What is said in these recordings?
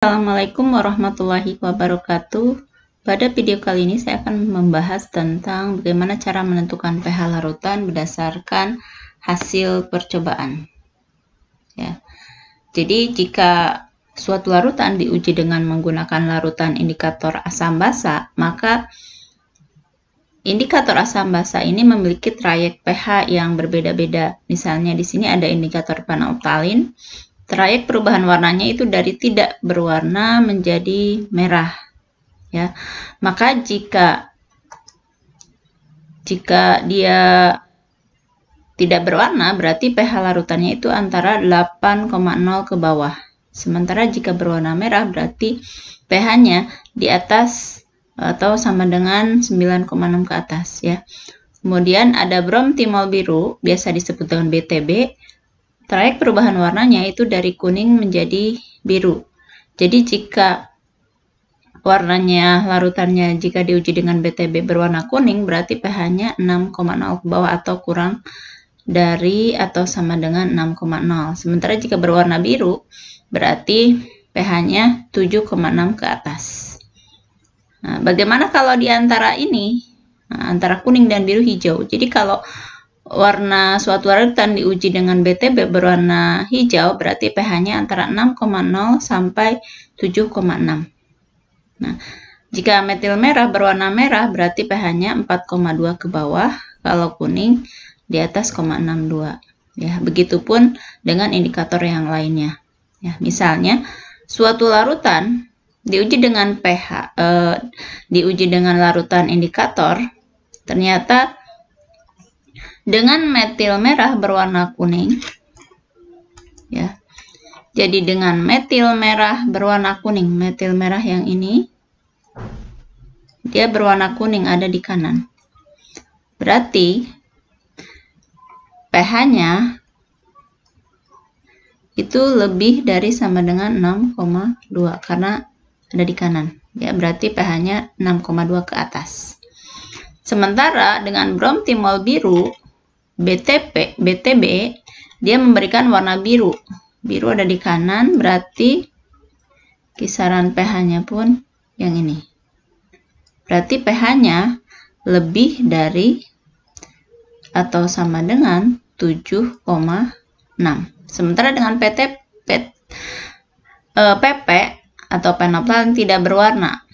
Assalamualaikum warahmatullahi wabarakatuh. Pada video kali ini saya akan membahas tentang bagaimana cara menentukan pH larutan berdasarkan hasil percobaan. Ya. Jadi jika suatu larutan diuji dengan menggunakan larutan indikator asam basa, maka indikator asam basa ini memiliki trayek pH yang berbeda-beda. Misalnya di sini ada indikator phenolphthalein. Trayek perubahan warnanya itu dari tidak berwarna menjadi merah, ya. Maka jika dia tidak berwarna, berarti pH larutannya itu antara 8,0 ke bawah. Sementara jika berwarna merah, berarti pH-nya di atas atau sama dengan 9,6 ke atas, ya. Kemudian ada bromtimol biru, biasa disebut dengan BTB. Trayek perubahan warnanya itu dari kuning menjadi biru. Jadi jika warnanya larutannya jika diuji dengan BTB berwarna kuning, berarti pH-nya 6,0 ke bawah atau kurang dari atau sama dengan 6,0. Sementara jika berwarna biru, berarti pH-nya 7,6 ke atas. Nah, bagaimana kalau di antara ini? Nah, antara kuning dan biru hijau. Jadi kalau warna suatu larutan diuji dengan BTB berwarna hijau, berarti pH-nya antara 6,0 sampai 7,6. Nah, jika metil merah berwarna merah, berarti pH-nya 4,2 ke bawah, kalau kuning di atas 0,62. Ya, begitupun dengan indikator yang lainnya. Ya, misalnya suatu larutan diuji dengan diuji dengan larutan indikator, ternyata dengan metil merah berwarna kuning, ya. Jadi dengan metil merah berwarna kuning, metil merah yang ini, dia berwarna kuning ada di kanan. Berarti pH-nya itu lebih dari sama dengan 6,2 karena ada di kanan. Ya, berarti pH-nya 6,2 ke atas. Sementara dengan bromtimol biru, BTB, dia memberikan warna biru. Biru ada di kanan, berarti kisaran pH-nya pun yang ini. Berarti pH-nya lebih dari atau sama dengan 7,6. Sementara dengan PP atau phenolphthalein tidak berwarna.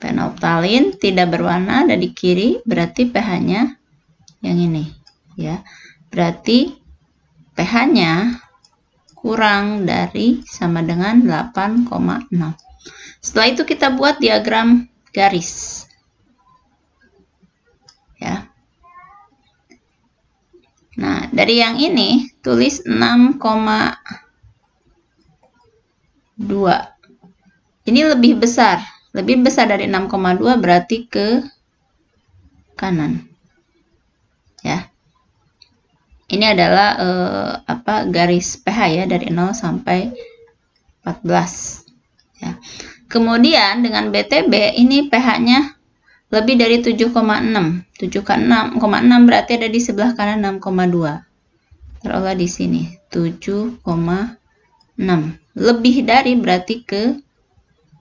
Phenolphthalein tidak berwarna ada di kiri, berarti pH-nya yang ini. Ya, berarti pH-nya kurang dari sama dengan 8,0. Setelah itu kita buat diagram garis. Ya. Nah, dari yang ini tulis 6,2. Ini lebih besar dari 6,2 berarti ke kanan. Ya. Ini adalah garis pH ya, dari 0 sampai 14. Ya. Kemudian dengan BTB ini pH-nya lebih dari 7,6. 7,6 berarti ada di sebelah kanan 6,2. Taruhlah di sini 7,6. Lebih dari berarti ke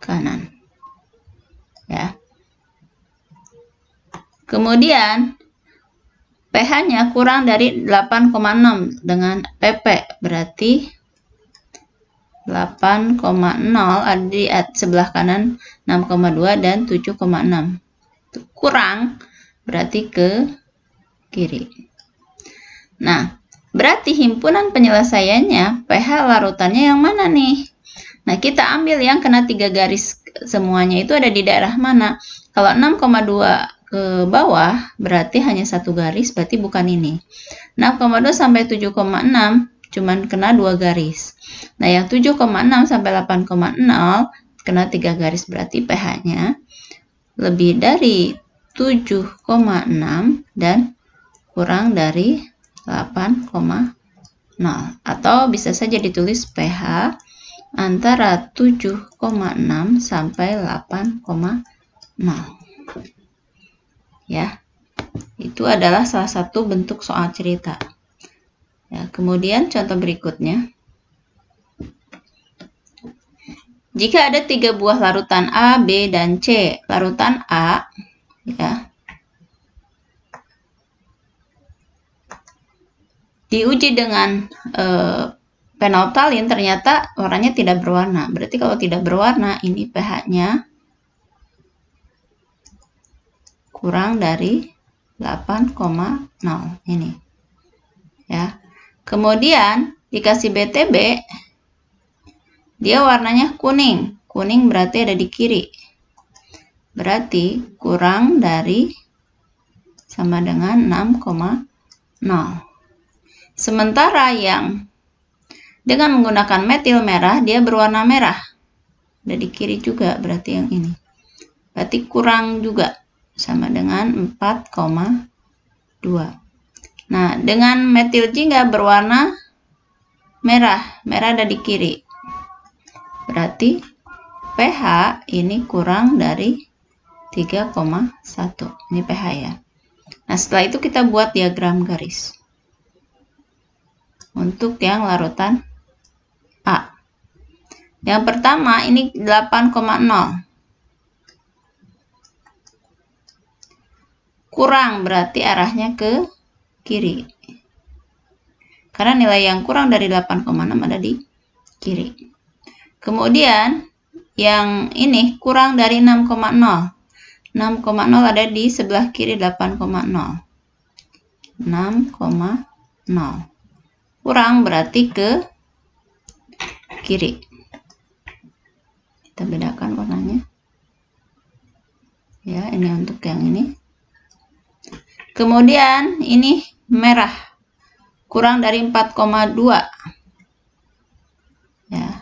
kanan. Ya. Kemudian pH-nya kurang dari 8,6 dengan PP, berarti 8,0 ada di sebelah kanan 6,2 dan 7,6. Kurang berarti ke kiri. Nah, berarti himpunan penyelesaiannya pH larutannya yang mana nih? Nah, kita ambil yang kena 3 garis semuanya itu ada di daerah mana? Kalau 6,2 ke bawah berarti hanya satu garis, berarti bukan ini. 6,2 sampai 7,6 cuman kena 2 garis. Nah, yang 7,6 sampai 8,0 kena 3 garis, berarti pH-nya lebih dari 7,6 dan kurang dari 8,0. Atau bisa saja ditulis pH antara 7,6 sampai 8,0. Ya, itu adalah salah satu bentuk soal cerita. Ya, kemudian contoh berikutnya. Jika ada 3 buah larutan A, B, dan C, larutan A, ya, diuji dengan penoltalin, ternyata warnanya tidak berwarna. Berarti kalau tidak berwarna, ini pH-nya kurang dari 8,0 ini. Ya. Kemudian dikasih BTB, dia warnanya kuning. Kuning berarti ada di kiri. Berarti kurang dari sama dengan 6,0. Sementara yang dengan menggunakan metil merah, dia berwarna merah. Ada di kiri juga, berarti yang ini. Berarti kurang juga, sama dengan 4,2. Nah, dengan metil jingga berwarna merah. Merah ada di kiri. Berarti pH ini kurang dari 3,1. Ini pH ya. Nah, setelah itu kita buat diagram garis. Untuk yang larutan A. Yang pertama ini 8,0. Kurang berarti arahnya ke kiri. Karena nilai yang kurang dari 8,6 ada di kiri. Kemudian yang ini kurang dari 6,0. 6,0 ada di sebelah kiri 8,0. 6,0. Kurang berarti ke kiri. Kita bedakan warnanya. Ya, ini untuk yang ini. Kemudian ini merah. Kurang dari 4,2. Ya.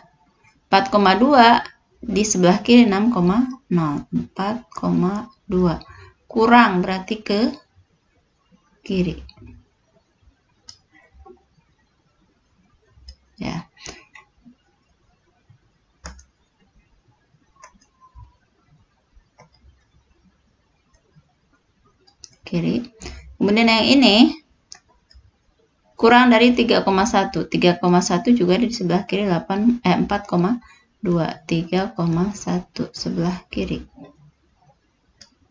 4,2 di sebelah kiri 6,0. 4,2. Kurang berarti ke kiri. Ya. Kiri. Kemudian yang ini kurang dari 3,1. 3,1 juga di sebelah kiri 4,2. 3,1 sebelah kiri.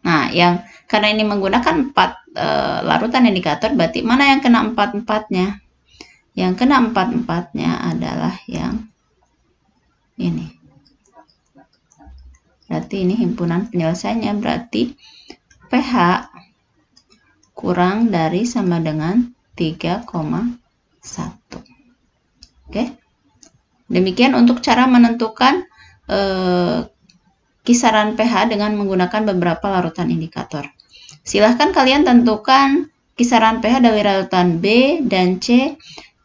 Nah, karena ini menggunakan 4 larutan indikator, berarti mana yang kena 4-4-nya? Yang kena 4-4-nya adalah yang ini. Berarti ini himpunan penyelesaiannya, berarti pH kurang dari sama dengan 3,1. Oke. Demikian untuk cara menentukan kisaran pH dengan menggunakan beberapa larutan indikator. Silahkan kalian tentukan kisaran pH dari larutan B dan C.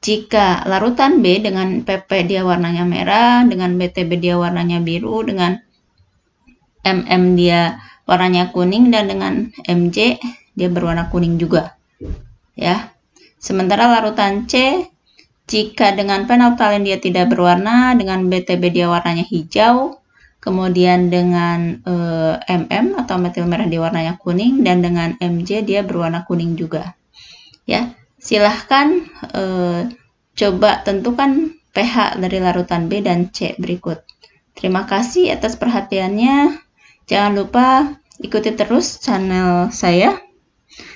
Jika larutan B dengan PP dia warnanya merah, dengan BTB dia warnanya biru, dengan MM dia warnanya kuning, dan dengan MJ dia berwarna kuning juga. Ya. Sementara larutan C, jika dengan penoltalin dia tidak berwarna, dengan BTB dia warnanya hijau, kemudian dengan MM atau metil merah dia warnanya kuning, dan dengan MJ dia berwarna kuning juga. Ya, silahkan coba tentukan pH dari larutan B dan C berikut. Terima kasih atas perhatiannya. Jangan lupa ikuti terus channel saya.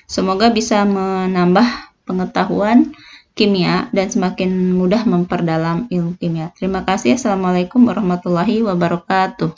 Semoga bisa menambah pengetahuan kimia dan semakin mudah memperdalam ilmu kimia. Terima kasih. Assalamualaikum warahmatullahi wabarakatuh.